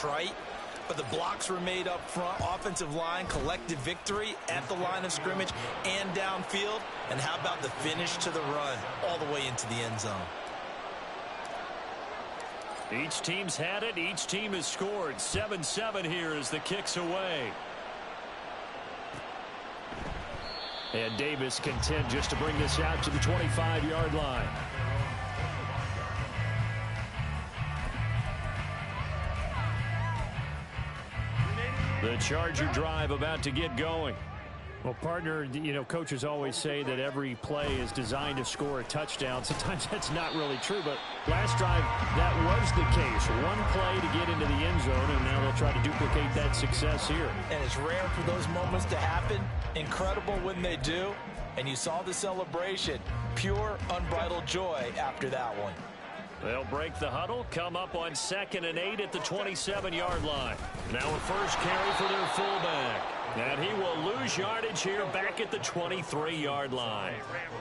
trite, but the blocks were made up front. Offensive line, collective victory at the line of scrimmage and downfield. And how about the finish to the run all the way into the end zone? Each team's had it. Each team has scored. 7-7 here as the kick's away. And Davis content just to bring this out to the 25-yard line. The Charger drive about to get going. Well, partner, you know, coaches always say that every play is designed to score a touchdown. Sometimes that's not really true, but last drive, that was the case. One play to get into the end zone, and now they'll try to duplicate that success here. And it's rare for those moments to happen. Incredible when they do. And you saw the celebration. Pure, unbridled joy after that one. They'll break the huddle, come up on 2nd and 8 at the 27-yard line. Now a first carry for their fullback. And he will lose yardage here back at the 23-yard line.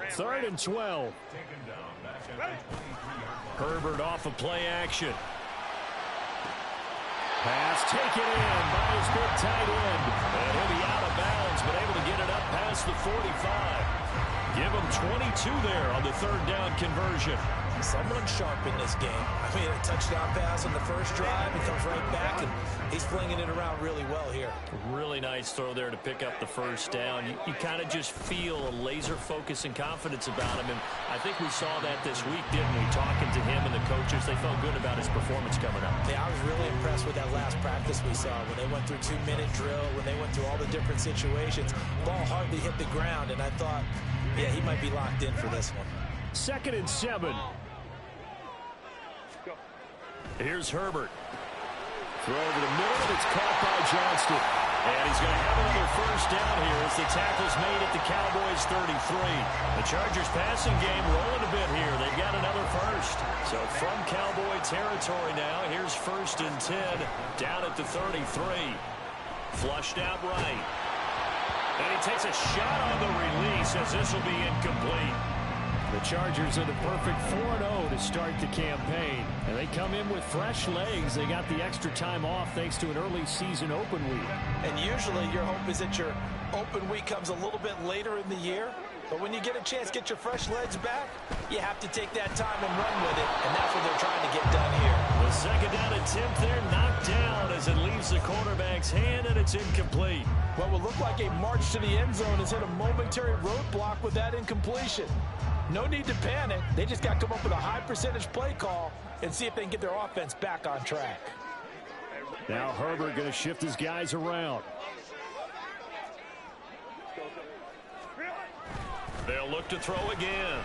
3rd and 12. Herbert off of play action. Pass taken in by his big tight end. And he'll be out of bounds, but able to get it up past the 45. Give him 22 there on the 3rd down conversion. Someone sharp in this game. I mean, a touchdown pass on the first drive. He comes right back, and he's flinging it around really well here. Really nice throw there to pick up the first down. You kind of just feel a laser focus and confidence about him, and I think we saw that this week, didn't we? Talking to him and the coaches, they felt good about his performance coming up. Yeah, I was really impressed with that last practice we saw when they went through 2-minute drill, when they went through all the different situations. Ball hardly hit the ground, and I thought, yeah, he might be locked in for this one. 2nd and 7. Here's Herbert. Throw over the middle, and it's caught by Johnston. And he's going to have another first down here as the tackle's made at the Cowboys 33. The Chargers passing game rolling a bit here. They've got another first. So from Cowboy territory now, here's 1st and 10 down at the 33. Flushed out right. And he takes a shot on the release as this will be incomplete. The Chargers are the perfect 4-0 to start the campaign. And they come in with fresh legs. They got the extra time off thanks to an early season open week. And usually your hope is that your open week comes a little bit later in the year. But when you get a chance to get your fresh legs back, you have to take that time and run with it. And that's what they're trying to get done here. The 2nd down attempt there knocked down as it leaves the quarterback's hand, and it's incomplete. What will look like a march to the end zone has hit a momentary roadblock with that incompletion. No need to panic. They just got to come up with a high percentage play call and see if they can get their offense back on track. Now Herbert going to shift his guys around. They'll look to throw again.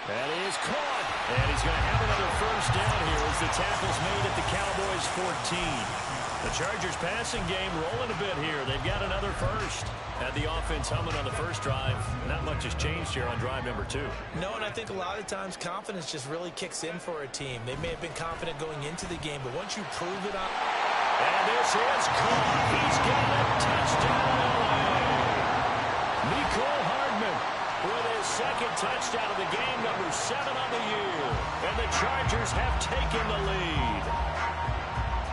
That is caught. And he's going to have another first down here as the tackle's made at the Cowboys 14. The Chargers passing game rolling a bit here. They've got another first. Had the offense humming on the first drive. Not much has changed here on drive number 2. No, and I think a lot of times confidence just really kicks in for a team. They may have been confident going into the game, but once you prove it on... And this is caught. He's got a touchdown. Nicole Hardman with his 2nd touchdown of the game, number 7 on the year. And the Chargers have taken the lead.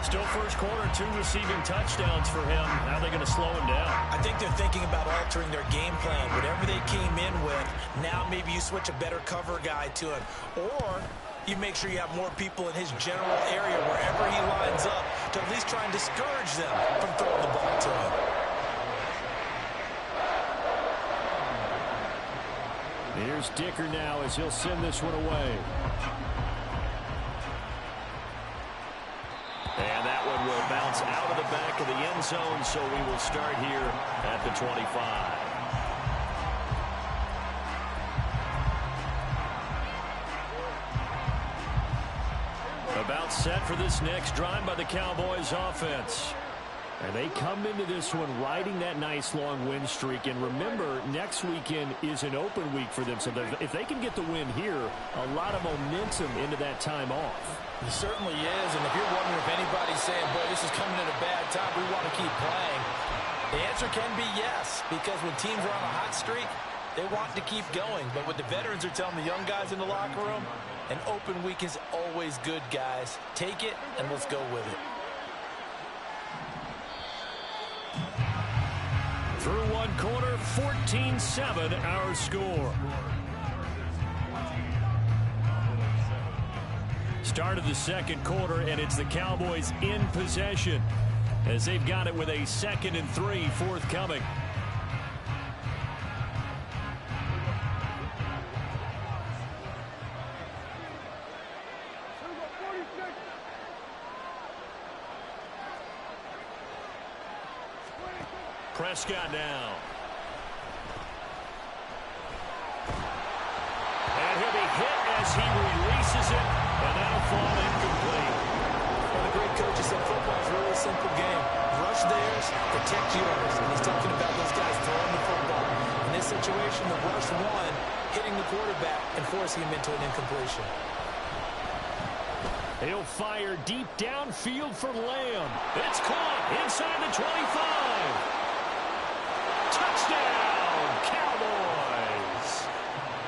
Still first quarter, 2 receiving touchdowns for him. How are they going to slow him down? I think they're thinking about altering their game plan. Whatever they came in with, now maybe you switch a better cover guy to him. Or you make sure you have more people in his general area wherever he lines up to at least try and discourage them from throwing the ball to him. Here's Dicker now as he'll send this one away. And that one will bounce out of the back of the end zone, so we will start here at the 25. About set for this next drive by the Cowboys offense. And they come into this one riding that nice long win streak. And remember, next weekend is an open week for them. So if they can get the win here, a lot of momentum into that time off. It certainly is. And if you're wondering if anybody's saying, boy, this is coming at a bad time, we want to keep playing, the answer can be yes. Because when teams are on a hot streak, They want to keep going, but what the veterans are telling the young guys in the locker room, an open week is always good, guys. Take it, and let's go with it. Through one quarter, 14-7 our score. Start of the second quarter, and it's the Cowboys in possession as they've got it with a 2nd and 3 forthcoming. Prescott now. And he'll be hit as he releases it, and that'll fall incomplete. Well, the great coach said football is a really simple game. Rush theirs, protect yours. And he's talking about those guys throwing the football. In this situation, the rush one, hitting the quarterback and forcing him into an incompletion. He'll fire deep downfield for Lamb. It's caught inside the 25. Touchdown, Cowboys!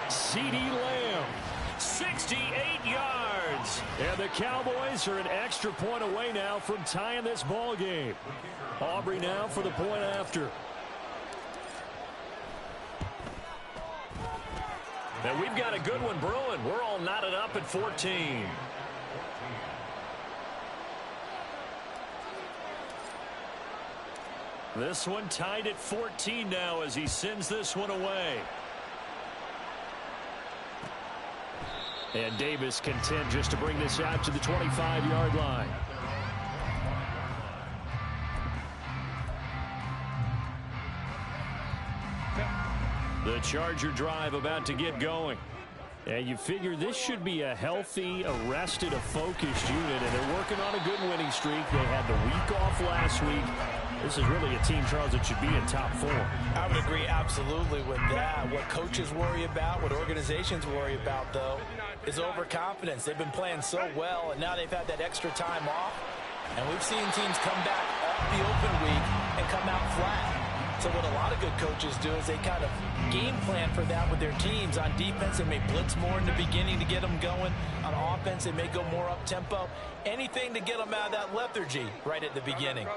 C.D. Lamb, 68 yards. And the Cowboys are an extra point away now from tying this ball game. Aubrey now for the point after. And we've got a good one brewing. We're all knotted up at 14. This one tied at 14 now as he sends this one away. And Davis content just to bring this out to the 25-yard line. The Charger drive about to get going. And you figure this should be a healthy, arrested, a focused unit, and they're working on a good winning streak. They had the week off last week. This is really a team, Charles, that should be in top form. I would agree absolutely with that. What coaches worry about, what organizations worry about, though, is overconfidence. They've been playing so well, and now they've had that extra time off. And we've seen teams come back off the open week and come out flat. So what a lot of good coaches do is they kind of game plan for that with their teams. On defense, they may blitz more in the beginning to get them going. On offense, they may go more up-tempo. Anything to get them out of that lethargy right at the beginning.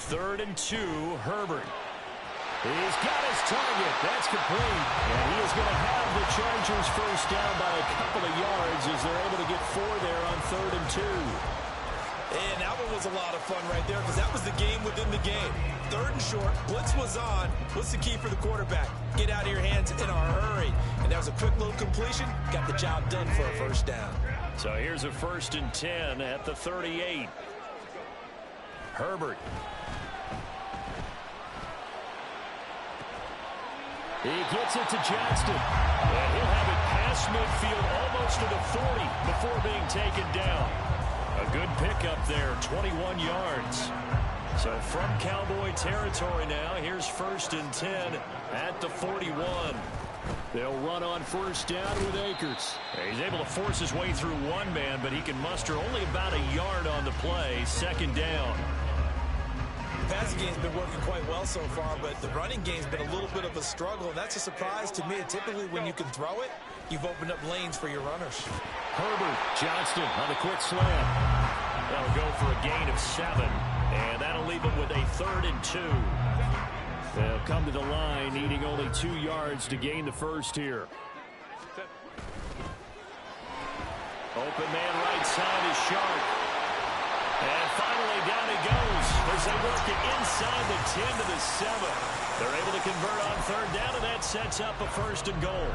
3rd and 2, Herbert. He's got his target. That's complete. And he is going to have the Chargers first down by a couple of yards as they're able to get 4 there on 3rd and 2. And that one was a lot of fun right there because that was the game within the game. 3rd and short, blitz was on. What's the key for the quarterback? Get out of your hands in a hurry. And that was a quick little completion. Got the job done for a first down. So here's a 1st and 10 at the 38. Herbert. He gets it to Johnston. And he'll have it past midfield almost to the 40 before being taken down. A good pickup there, 21 yards. So from Cowboy territory now, here's 1st and 10 at the 41. They'll run on first down with Akers. He's able to force his way through one man, but he can muster only about a yard on the play. 2nd down. The passing game's been working quite well so far, but the running game's been a little bit of a struggle. And that's a surprise to me. Typically, when you can throw it, you've opened up lanes for your runners. Herbert, Johnston on the quick slam. That'll go for a gain of 7, and that'll leave them with a 3rd and 2. They'll come to the line, needing only 2 yards to gain the first here. Open man right side is Sharp. And finally down he goes as they work it inside the 10 to the 7. They're able to convert on 3rd down, and that sets up a 1st and goal.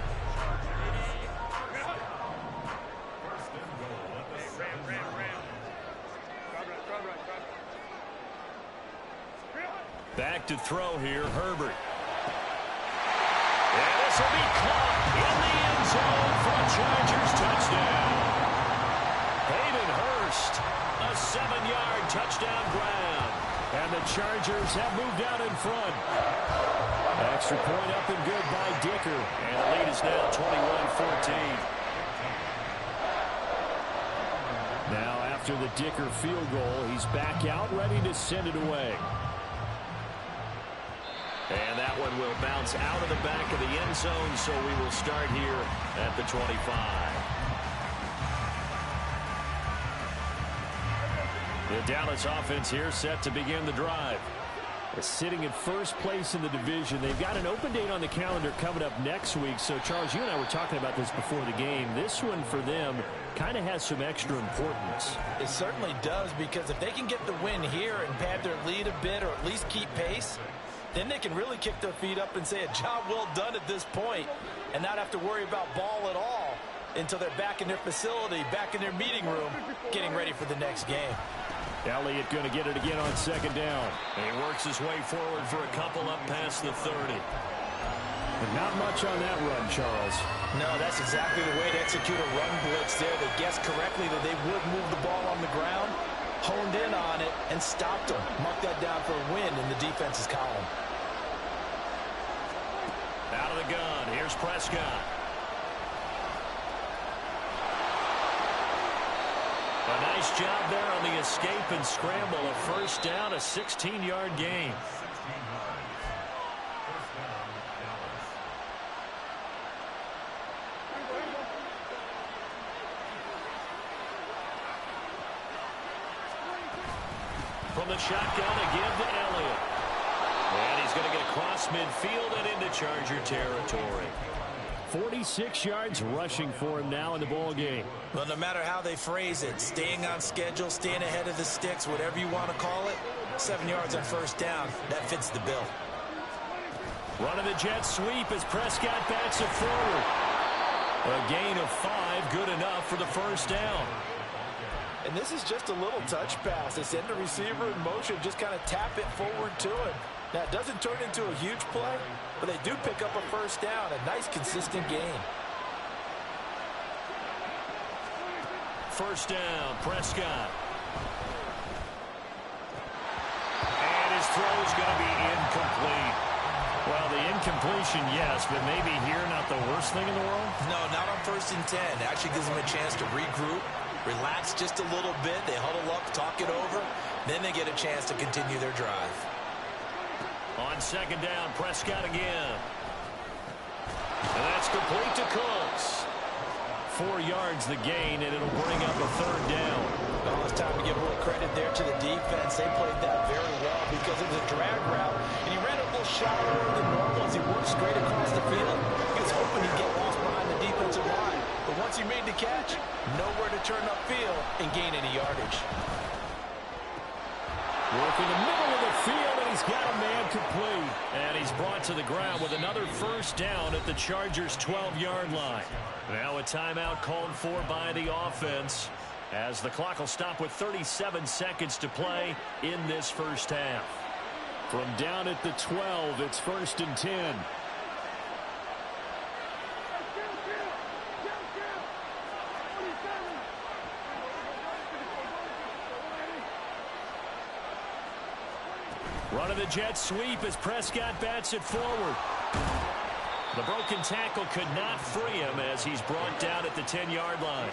Back to throw here, Herbert. And this will be caught in the end zone for a Chargers touchdown. Hayden Hurst, a 7-yard touchdown grab. And the Chargers have moved out in front. Extra point up and good by Dicker. And the lead is now 21-14. Now after the Dicker field goal, he's back out ready to send it away. And that that one will bounce out of the back of the end zone, so we will start here at the 25. The Dallas offense here set to begin the drive. They're sitting in first place in the division. They've got an open date on the calendar coming up next week. So, Charles, you and I were talking about this before the game. This one for them kind of has some extra importance. It certainly does, because if they can get the win here and pad their lead a bit or at least keep pace, then they can really kick their feet up and say a job well done at this point and not have to worry about ball at all until they're back in their facility, back in their meeting room, getting ready for the next game. Elliott going to get it again on second down. And he works his way forward for a couple up past the 30. But not much on that run, Charles. No, that's exactly the way to execute a run blitz there. They guessed correctly that they would move the ball on the ground, honed in on it, and stopped them. Mark that down for a win in the defense's column. Out of the gun, here's Prescott. A nice job there on the escape and scramble. A first down, a 16-yard gain. From the shotgun again to Elliott. And he's going to get across midfield and into Charger territory. 46 yards rushing for him now in the ball game. Well, no matter how they phrase it, staying on schedule, staying ahead of the sticks, whatever you want to call it, 7 yards on first down, that fits the bill. Running the jet sweep as Prescott bats it forward. A gain of 5, good enough for the first down. And this is just a little touch pass. They send the receiver in motion, just kind of tap it forward to him. Now, it doesn't turn into a huge play, but they do pick up a first down, a nice, consistent gain. First down, Prescott. And his throw's going to be incomplete. Well, the incompletion, yes, but maybe here not the worst thing in the world? No, not on 1st and 10. It actually gives them a chance to regroup, relax just a little bit. They huddle up, talk it over. Then they get a chance to continue their drive. On second down, Prescott again. And that's complete to Cooks. 4 yards the gain, and it'll bring up a third down. Well, it's time to give a little credit there to the defense. They played that very well because it was a drag route, and he ran a little shallower than normal as he worked straight across the field. He was hoping he'd get lost behind the defensive line, but once he made the catch, nowhere to turn upfield and gain any yardage. Working the middle of the field, and he's got a man complete. And he's brought to the ground with another first down at the Chargers' 12-yard line. Now a timeout called for by the offense, as the clock will stop with 37 seconds to play in this first half. From down at the 12, it's 1st and 10. Running the jet sweep as Prescott bats it forward. The broken tackle could not free him as he's brought down at the 10-yard line.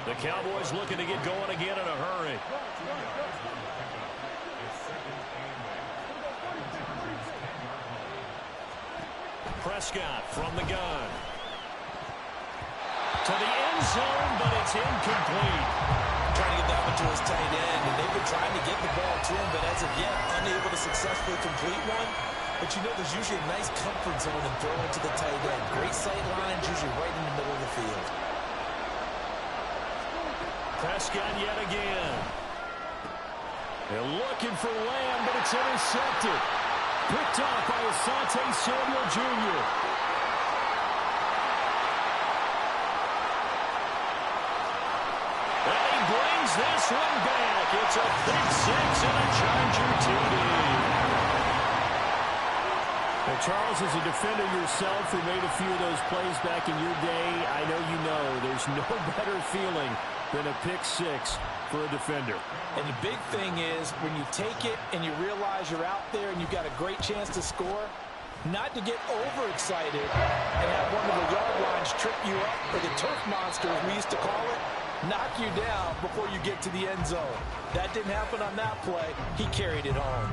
The Cowboys looking to get going again in a hurry. Prescott from the gun. To the end zone, but it's incomplete. Trying to get that one to his tight end, and they've been trying to get the ball to him, but as of yet, unable to successfully complete one. But you know there's usually a nice comfort zone in throwing to the tight end. Great sight lines, usually right in the middle of the field. Prescott yet again. They're looking for Lamb, but it's intercepted. Picked off by Asante Samuel Jr. And he brings this one back. It's a pick six and a Charger TD. Well, Charles, as a defender yourself who made a few of those plays back in your day, I know you know there's no better feeling than a pick six for a defender. And the big thing is when you take it and you realize you're out there and you've got a great chance to score, not to get overexcited and have one of the yard lines trip you up, or the turf monster, as we used to call it, knock you down before you get to the end zone. That didn't happen on that play. He carried it home.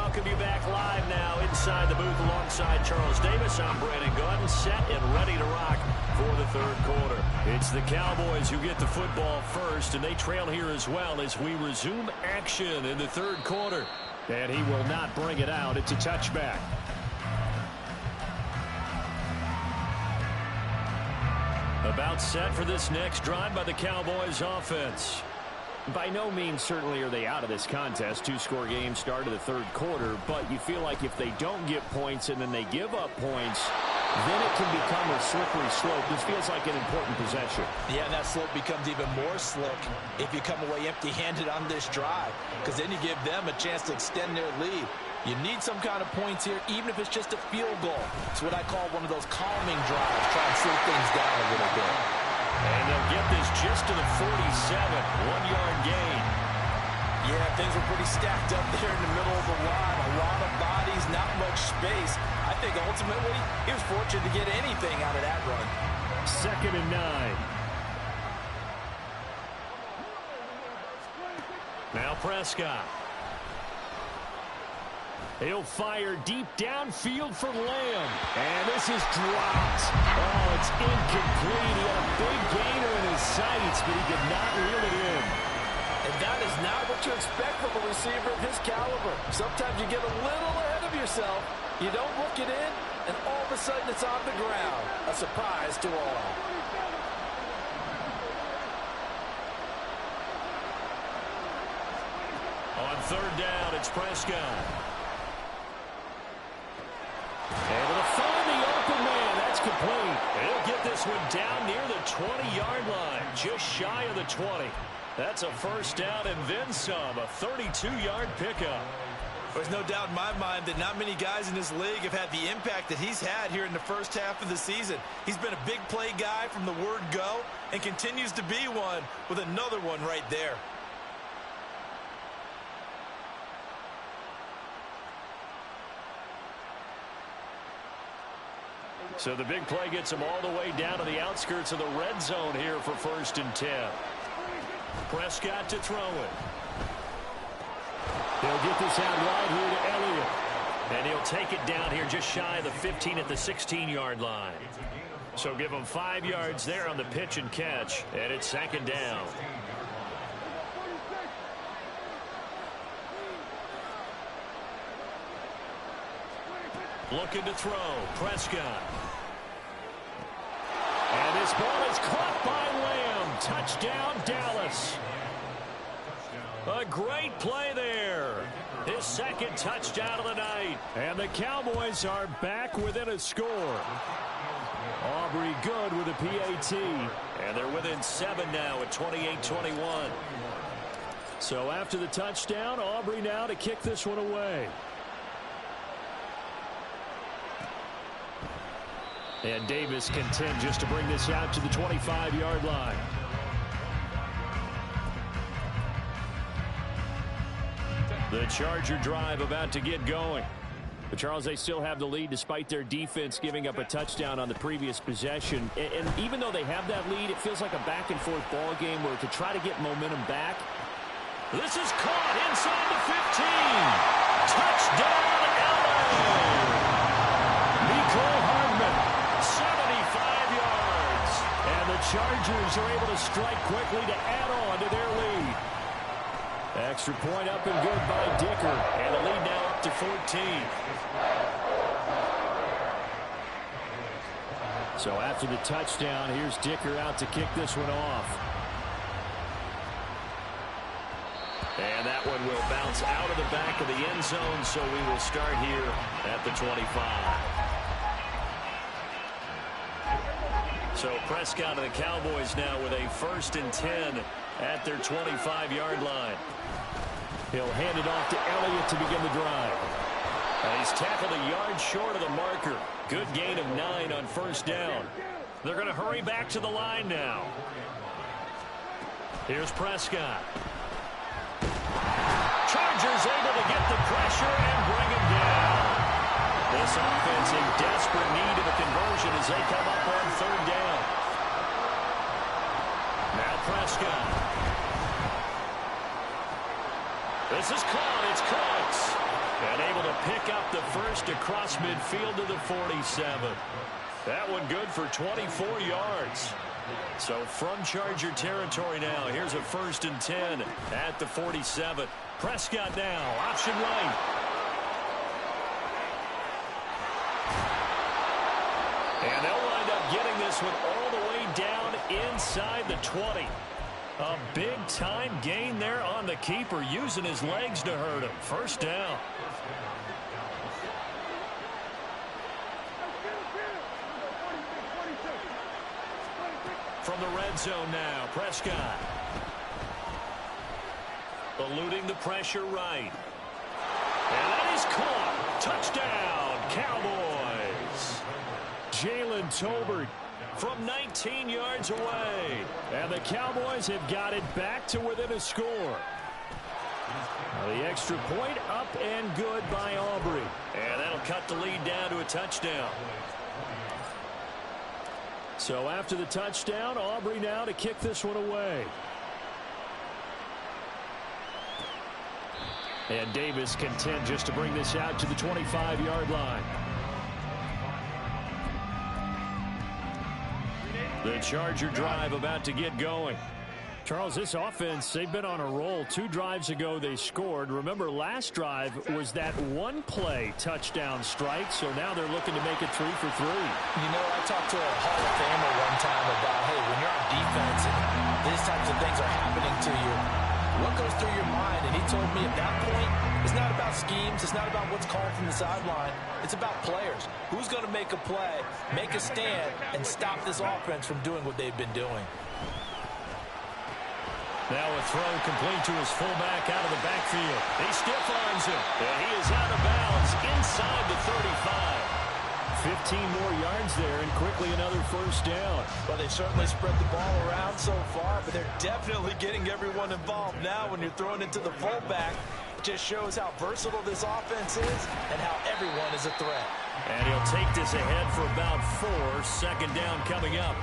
welcome you back live now inside the booth alongside Charles Davis. I'm Brandon Gordon, set and ready to rock for the third quarter. It's the Cowboys who get the football first, and they trail here as well as we resume action in the third quarter. And he will not bring it out. It's a touchback. About set for this next drive by the Cowboys offense. By no means certainly are they out of this contest. Two-score game start of the third quarter, but you feel like if they don't get points and then they give up points, then it can become a slippery slope. This feels like an important possession. Yeah, and that slope becomes even more slick if you come away empty-handed on this drive, because then you give them a chance to extend their lead. You need some kind of points here, even if it's just a field goal. It's what I call one of those calming drives, try and slow things down a little bit. And they'll get this just to the 47, 1-yard gain. Yeah, things were pretty stacked up there in the middle of the line. A lot of bodies, not much space. I think ultimately he was fortunate to get anything out of that run. 2nd and 9. Now Prescott. He'll fire deep downfield for Lamb. And this is dropped. Oh, it's incomplete. He had a big gainer in his sights, but he could not reel it in. And that is not what you expect from a receiver of his caliber. Sometimes you get a little ahead of yourself. You don't look it in, and all of a sudden it's on the ground. A surprise to all. On third down, it's Prescott. Able to find the open man. That's complete. He'll get this one down near the 20-yard line, just shy of the 20. That's a first down and then some, a 32-yard pickup. There's no doubt in my mind that not many guys in this league have had the impact that he's had here in the first half of the season. He's been a big play guy from the word go and continues to be one with another one right there. So the big play gets him all the way down to the outskirts of the red zone here for 1st and 10. Prescott to throw it. They'll get this out right here to Elliott. And he'll take it down here just shy of the 15 at the 16-yard line. So give him 5 yards there on the pitch and catch. And it's 2nd down. Looking to throw. Prescott. And this ball is caught by Lamb. Touchdown, Dallas. A great play there. His 2nd touchdown of the night. And the Cowboys are back within a score. Aubrey good with a PAT. And they're within 7 now at 28-21. So after the touchdown, Aubrey now to kick this one away. And Davis content just to bring this out to the 25-yard line. The Charger drive about to get going. But Charles, they still have the lead despite their defense giving up a touchdown on the previous possession. And even though they have that lead, it feels like a back-and-forth ball game where to try to get momentum back. This is caught inside the 15. Touchdown, LA. Nico Hardman. 75 yards. And the Chargers are able to strike quickly to add on to their lead. Extra point up and good by Dicker. And the lead now up to 14. So after the touchdown, here's Dicker out to kick this one off. And that one will bounce out of the back of the end zone, so we will start here at the 25. So Prescott and the Cowboys now with a 1st and 10 at their 25-yard line. He'll hand it off to Elliott to begin the drive. And he's tackled a yard short of the marker. Good gain of 9 on 1st down. They're going to hurry back to the line now. Here's Prescott. Chargers able to get the pressure and bring him down. This offense in desperate need of a conversion as they come up on 3rd down. Now Prescott. This is caught. It's Coates. And able to pick up the first across midfield to the 47. That one good for 24 yards. So from Charger territory now, here's a 1st and 10 at the 47. Prescott now, option right. And they'll wind up getting this one all the way down inside the 20. A big-time gain there on the keeper, using his legs to hurt him. 1st down. From the red zone now, Prescott. Eluding the pressure right. And that is caught. Touchdown, Cowboys. Jalen Tolbert from 19 yards away. And the Cowboys have got it back to within a score. The extra point up and good by Aubrey. And that'll cut the lead down to a touchdown. So after the touchdown, Aubrey now to kick this one away. And Davis content just to bring this out to the 25-yard line. The Charger drive about to get going. Charles, this offense, they've been on a roll. 2 drives ago, they scored. Remember, last drive was that one-play touchdown strike, so now they're looking to make it 3 for 3. You know, I talked to a Hall of Famer one time about, hey, when you're on defense and these types of things are happening to you, what goes through your mind? And he told me at that point, it's not about schemes. It's not about what's called from the sideline. It's about players. Who's going to make a play, make a stand, and stop this offense from doing what they've been doing. Now a throw complete to his fullback out of the backfield. He stiff-arms him, and he is out of bounds inside the 35. 15 more yards there, and quickly another 1st down. Well, they certainly spread the ball around so far, but they're definitely getting everyone involved now when you're throwing it to the fullback. It just shows how versatile this offense is and how everyone is a threat. And he'll take this ahead for about 4. 2nd down coming up.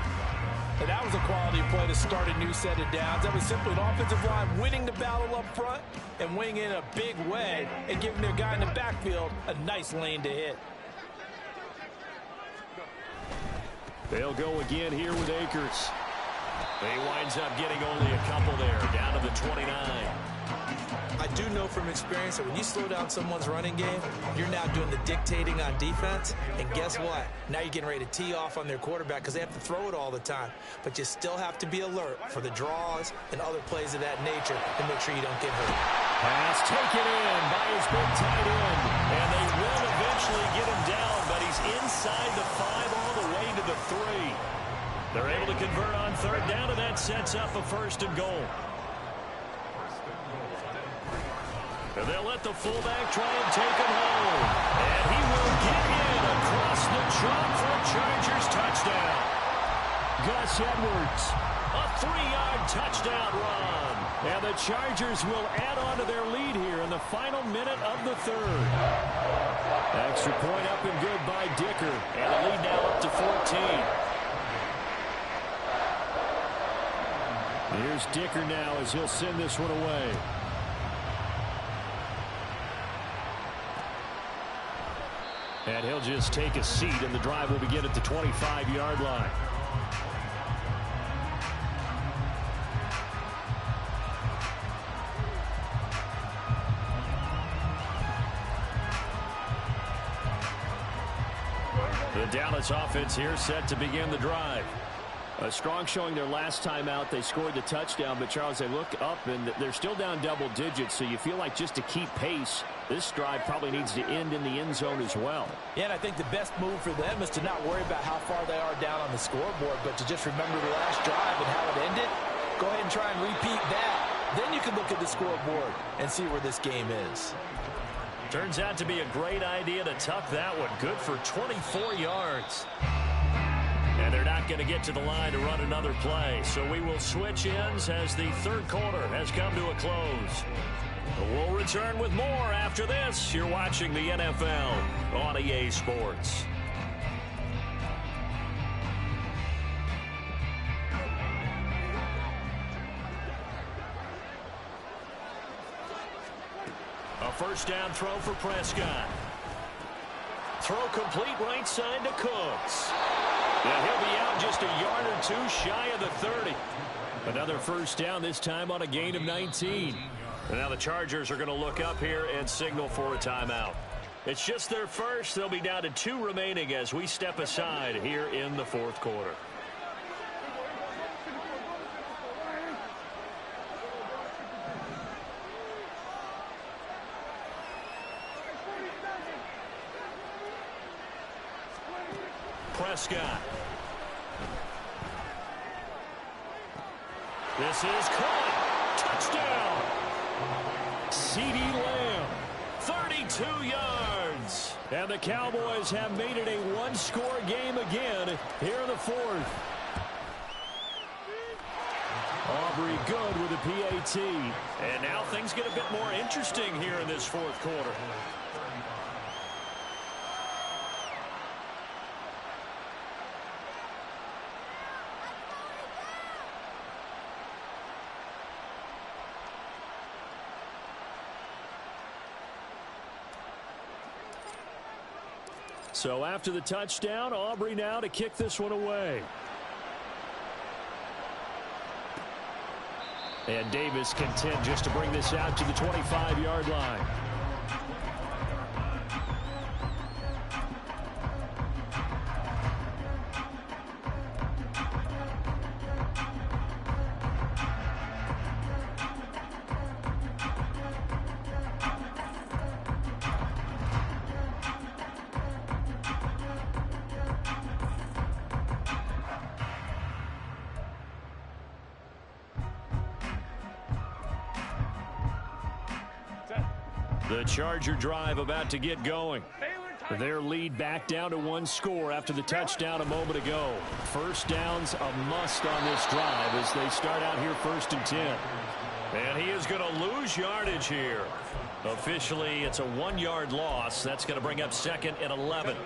And that was a quality play to start a new set of downs. That was simply an offensive line winning the battle up front and winning in a big way and giving their guy in the backfield a nice lane to hit. They'll go again here with Akers. He winds up getting only a couple there, down to the 29. I do know from experience that when you slow down someone's running game, you're now doing the dictating on defense. And guess what? Now you're getting ready to tee off on their quarterback because they have to throw it all the time. But you still have to be alert for the draws and other plays of that nature to make sure you don't get hurt. Pass taken in by his big tight end. And they will eventually get him down, but he's inside the 5 all the way to the 3. They're able to convert on 3rd down, and that sets up a 1st and goal. And they'll let the fullback try and take him home. And he will get in across the chalk for a Chargers touchdown. Gus Edwards, a 3-yard touchdown run. And the Chargers will add on to their lead here in the final minute of the 3rd. Extra point up and good by Dicker. And the lead now up to 14. Here's Dicker now as he'll send this one away. And he'll just take a seat, and the drive will begin at the 25-yard line. The Dallas offense here set to begin the drive. A strong showing their last time out. They scored the touchdown, but Charles, they look up and they're still down double digits, so you feel like just to keep pace, this drive probably needs to end in the end zone as well. Yeah, and I think the best move for them is to not worry about how far they are down on the scoreboard, but to just remember the last drive and how it ended. Go ahead and try and repeat that. Then you can look at the scoreboard and see where this game is. Turns out to be a great idea to tuck that one. Good for 24 yards. And they're not going to get to the line to run another play. So we will switch ends as the 3rd quarter has come to a close. We'll return with more after this. You're watching the NFL on EA Sports. A first down throw for Prescott. Throw complete right side to Cooks. And he'll be out just a yard or two shy of the 30. Another first down, this time on a gain of 19. And now the Chargers are going to look up here and signal for a timeout. It's just their first. They'll be down to 2 remaining as we step aside here in the fourth quarter. Prescott. This is caught. Touchdown. CeeDee Lamb. 32 yards. And the Cowboys have made it a one-score game again here in the fourth. Aubrey good with a PAT. And now things get a bit more interesting here in this fourth quarter. So after the touchdown, Aubrey now to kick this one away. And Davis content just to bring this out to the 25-yard line. The Charger drive about to get going. Their lead back down to 1 score after the touchdown a moment ago. First down's a must on this drive as they start out here 1st and 10. And he is going to lose yardage here. Officially, it's a 1-yard loss. That's going to bring up 2nd and 11.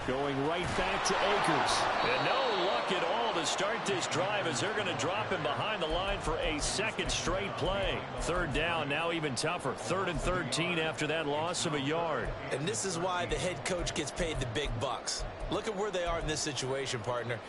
Going right back to Akers. And no luck at all to start this drive as they're going to drop him behind the line for a 2nd straight play. 3rd down, now even tougher. 3rd and 13 after that loss of a yard. And this is why the head coach gets paid the big bucks. Look at where they are in this situation, partner.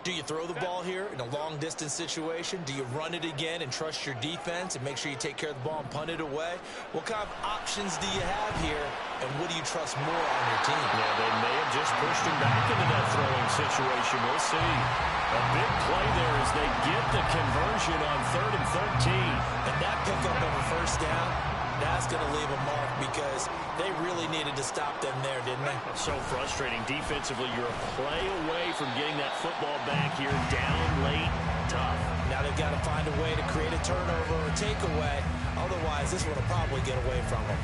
Do you throw the ball here in a long-distance situation? Do you run it again and trust your defense and make sure you take care of the ball and punt it away? What kind of options do you have here, and what do you trust more on your team? Yeah, they may have just pushed him back into that throwing situation. We'll see. A big play there as they get the conversion on 3rd and 13. And that pickup of a first down, that's going to leave a mark because they really needed to stop them there, didn't they? So frustrating. Defensively, you're a play away from getting that football back here down late. Tough. Now they've got to find a way to create a turnover or takeaway. Otherwise, this one will probably get away from them.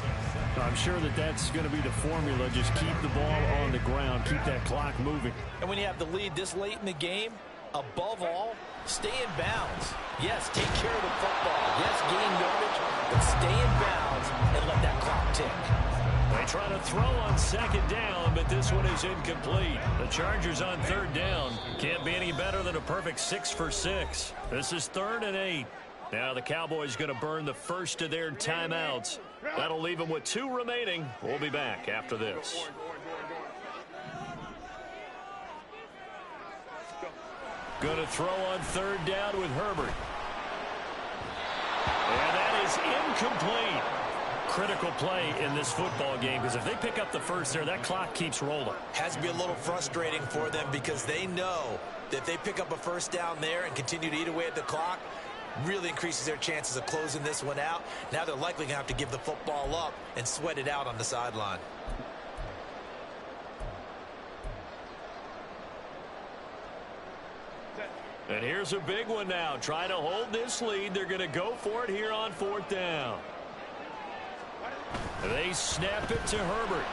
I'm sure that that's going to be the formula. Just keep the ball on the ground. Keep that clock moving. And when you have the lead this late in the game, above all, stay in bounds. Yes, take care of the football. Yes, gain yardage, but stay in bounds and let that clock tick. They try to throw on 2nd down, but this one is incomplete. The Chargers on 3rd down. Can't be any better than a perfect 6 for 6. This is 3rd and 8. Now the Cowboys going to burn the first of their timeouts. That'll leave them with 2 remaining. We'll be back after this. Going to throw on 3rd down with Herbert. And that is incomplete. Critical play in this football game because if they pick up the first there, that clock keeps rolling. Has to be a little frustrating for them because they know that if they pick up a first down there and continue to eat away at the clock, really increases their chances of closing this one out. Now they're likely going to have to give the football up and sweat it out on the sideline. And here's a big one now. Trying to hold this lead. They're going to go for it here on 4th down. They snap it to Herbert.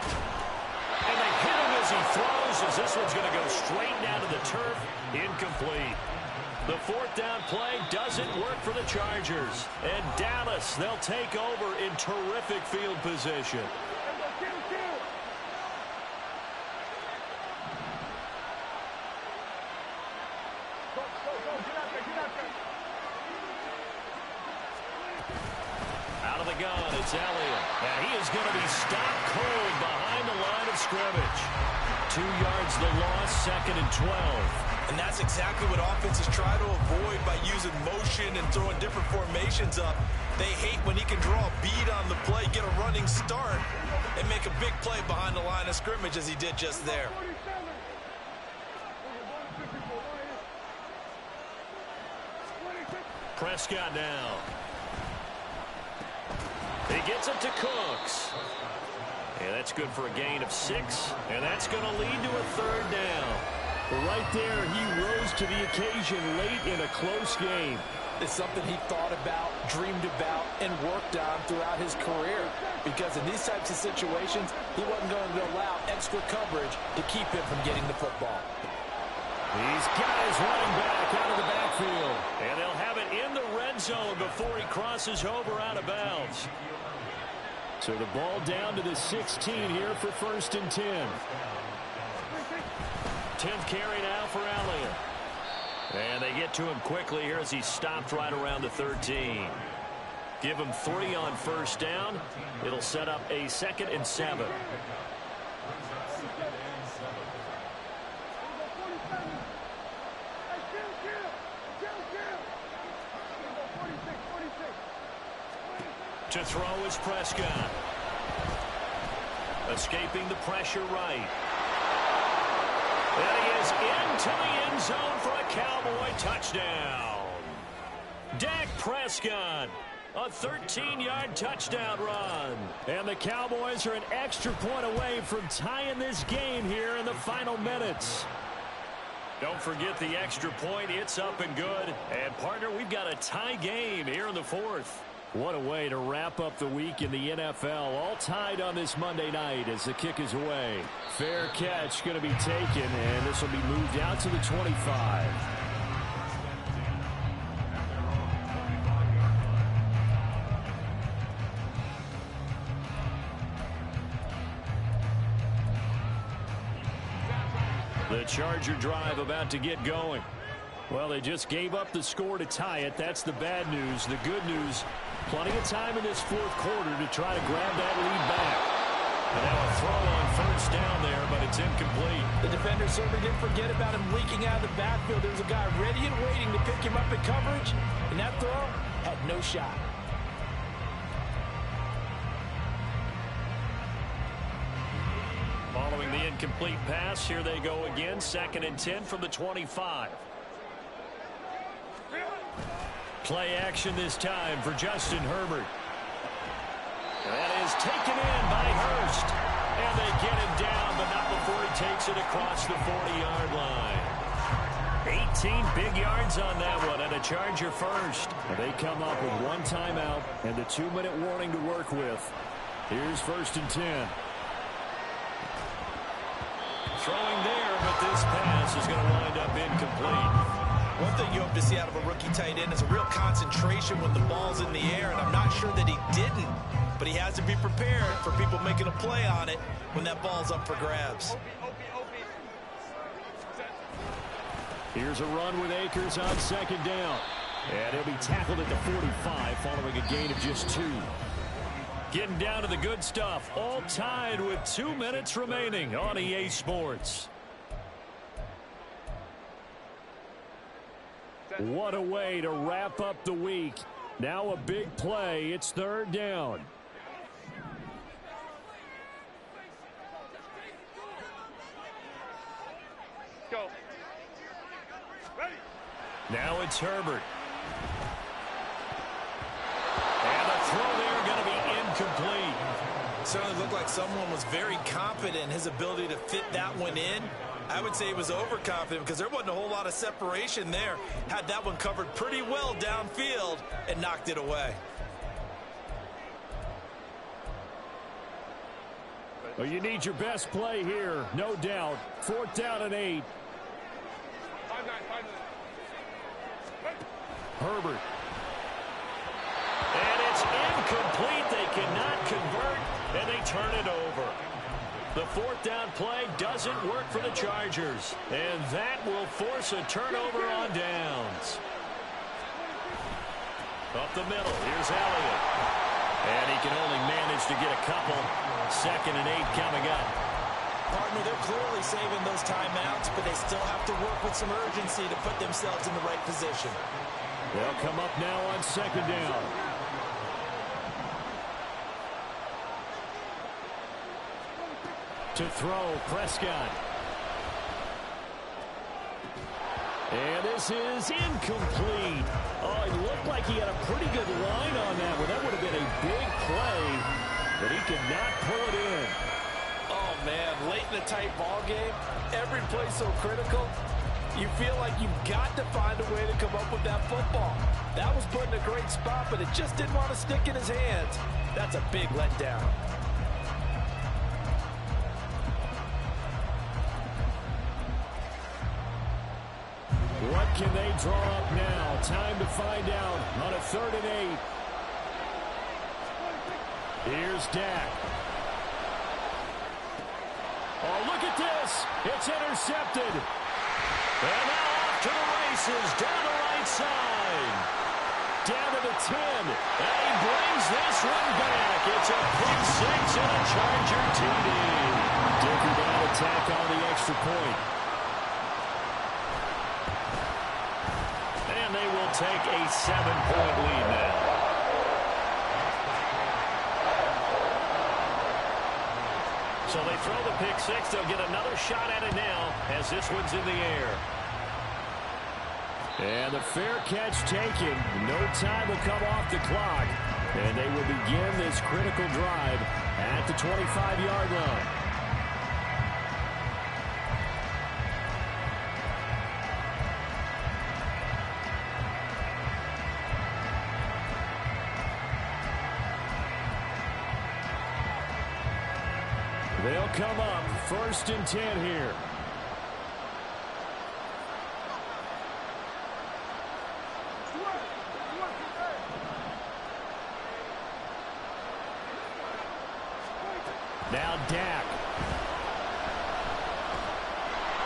And they hit him as he throws as this one's going to go straight down to the turf. Incomplete. The 4th down play doesn't work for the Chargers. And Dallas, they'll take over in terrific field position. It's Elliott. And he is going to be stopped cold behind the line of scrimmage. 2 yards the loss, 2nd and 12. And that's exactly what offenses try to avoid by using motion and throwing different formations up. They hate when he can draw a bead on the play, get a running start, and make a big play behind the line of scrimmage as he did just there. Prescott now. He gets it to Cooks. And that's good for a gain of 6. And that's going to lead to a 3rd down. Right there, he rose to the occasion late in a close game. It's something he thought about, dreamed about, and worked on throughout his career. Because in these types of situations, he wasn't going to allow extra coverage to keep him from getting the football. He's got his running back out of the backfield. And they'll have it in the red zone before he crosses over out of bounds. So the ball down to the 16 here for 1st and 10. 10th carry now for Elliott. And they get to him quickly here as he stopped right around the 13. Give him 3 on 1st down. It'll set up a 2nd and 7. To throw is Prescott. Escaping the pressure right. And he is into the end zone for a Cowboy touchdown. Dak Prescott, a 13-yard touchdown run. And the Cowboys are an extra point away from tying this game here in the final minutes. Don't forget the extra point. It's up and good. And, partner, we've got a tie game here in the 4th. What a way to wrap up the week in the NFL. All tied on this Monday night as the kick is away. Fair catch going to be taken, and this will be moved out to the 25. The Charger drive about to get going. Well, they just gave up the score to tie it. That's the bad news. The good news, plenty of time in this 4th quarter to try to grab that lead back. And now a throw on 1st down there, but it's incomplete. The defender certainly didn't forget about him leaking out of the backfield. There was a guy ready and waiting to pick him up in coverage, and that throw had no shot. Following the incomplete pass, here they go again. 2nd and 10 from the 25. Play action this time for Justin Herbert. That is taken in by Hurst. And they get him down, but not before he takes it across the 40-yard line. 18 big yards on that one, and a Charger first. And they come up with 1 timeout and the 2-minute warning to work with. Here's 1st and 10. Throwing there, but this pass is going to wind up incomplete. One thing you hope to see out of a rookie tight end is a real concentration when the ball's in the air, and I'm not sure that he didn't, but he has to be prepared for people making a play on it when that ball's up for grabs. Here's a run with Akers on 2nd down. And he'll be tackled at the 45 following a gain of just 2. Getting down to the good stuff, all tied with 2 minutes remaining on EA Sports. What a way to wrap up the week. Now a big play. It's 3rd down. Go. Ready. Now it's Herbert. And the throw there going to be incomplete. Certainly looked like someone was very confident in his ability to fit that one in. I would say he was overconfident because there wasn't a whole lot of separation there. Had that one covered pretty well downfield and knocked it away. Well, you need your best play here, no doubt. 4th down and 8. 5-9. Herbert. And it's incomplete. They cannot convert, and they turn it over. The 4th down play doesn't work for the Chargers, and that will force a turnover on downs. Up the middle, here's Elliott. And he can only manage to get a couple. 2nd and 8 coming up. Partner, they're clearly saving those timeouts, but they still have to work with some urgency to put themselves in the right position. They'll come up now on 2nd down. To throw, Prescott. And this is incomplete. Oh, it looked like he had a pretty good line on that one. That would have been a big play, but he could not pull it in. Oh, man, late in a tight ball game, every play so critical. You feel like you've got to find a way to come up with that football. That was put in a great spot, but it just didn't want to stick in his hands. That's a big letdown. What can they draw up now? Time to find out on a 3rd and 8. Here's Dak. Oh, look at this. It's intercepted. And now off to the races down the right side. Down to the 10. And he brings this one back. It's a pick 6 and a Charger TD. Dicker down attack on the extra point. And they will take a 7-point lead now. So they throw the pick 6. They'll get another shot at it now as this one's in the air. And the fair catch taken. No time will come off the clock. And they will begin this critical drive at the 25-yard line. They'll come up 1st and 10 here. Now Dak.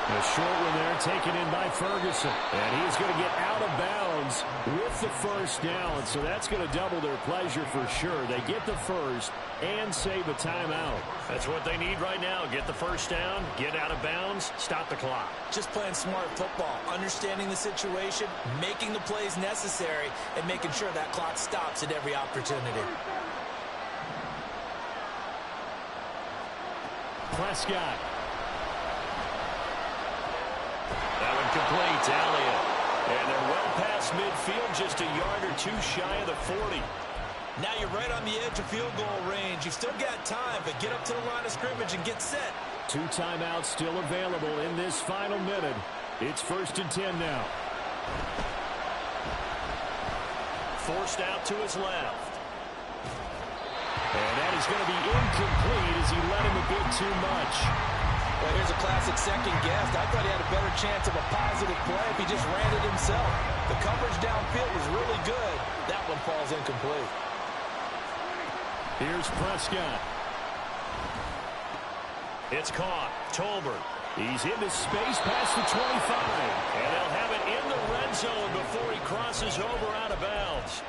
A short one there taken in by Ferguson. And he's going to get out of bounds with the 1st down. So that's going to double their pleasure for sure. They get the 1st and save a timeout. That's what they need right now. Get the 1st down, get out of bounds, stop the clock. Just playing smart football, understanding the situation, making the plays necessary, and making sure that clock stops at every opportunity. Prescott. That one complete to Elliott. And they're well past midfield, just a yard or 2 shy of the 40. Now you're right on the edge of field goal range. You've still got time, but get up to the line of scrimmage and get set. 2 timeouts still available in this final minute. It's 1st and 10 now. Forced out to his left. And that is going to be incomplete as he let him a bit too much. Well, here's a classic second guess. I thought he had a better chance of a positive play if he just ran it himself. The coverage downfield was really good. That one falls incomplete. Here's Prescott. It's caught. Tolbert. He's into space past the 25. And they'll have it in the red zone before he crosses over out of bounds.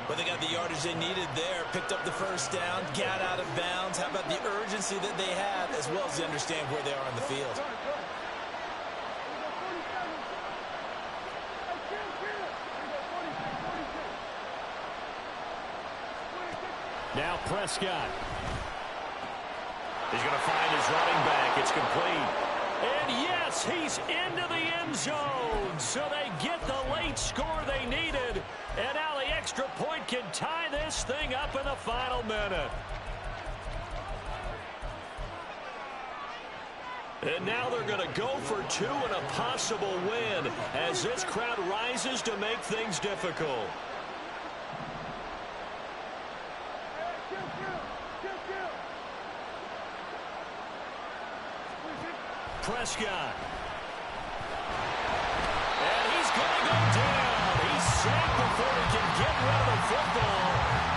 But they got the yardage they needed there. Picked up the 1st down, got out of bounds. How about the urgency that they had, as well as they understand where they are on the field. Now Prescott. He's going to find his running back. It's complete. And yes, he's into the end zone. So they get the late score they needed. And now the extra point can tie this thing up in the final minute. And now they're going to go for 2 and a possible win as this crowd rises to make things difficult. Prescott. And he's going to go down. He's sacked before he can get rid of the football.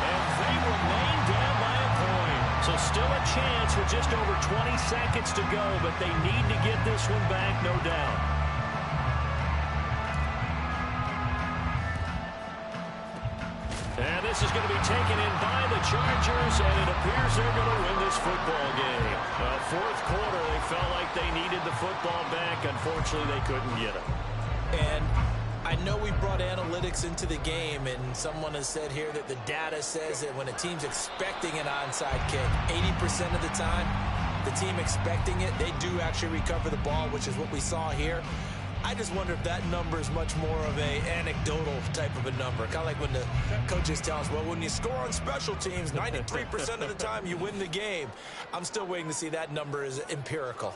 And they remain down by a point. So still a chance with just over 20 seconds to go, but they need to get this one back, no doubt. And this is going to be taken in by the Chargers, and it appears they're going to win this football game. Fourth quarter, they felt like they needed the football back. Unfortunately, they couldn't get it. And I know we brought analytics into the game, and someone has said here that the data says that when a team's expecting an onside kick, 80% of the time, the team expecting it, they do actually recover the ball, which is what we saw here. I just wonder if that number is much more of a anecdotal type of a number. Kind of like when the coaches tell us, well, when you score on special teams, 93% of the time you win the game. I'm still waiting to see that number is empirical.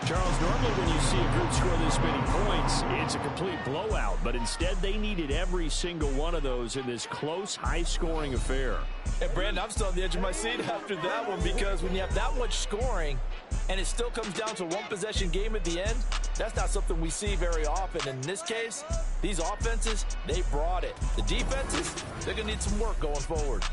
Charles, normally when you see a group score this many points, it's a complete blowout. But instead, they needed every single one of those in this close, high-scoring affair. And, Brandon, I'm still on the edge of my seat after that one, because when you have that much scoring and it still comes down to a one-possession game at the end, that's not something we see very often. In this case, these offenses, they brought it. The defenses, they're going to need some work going forward.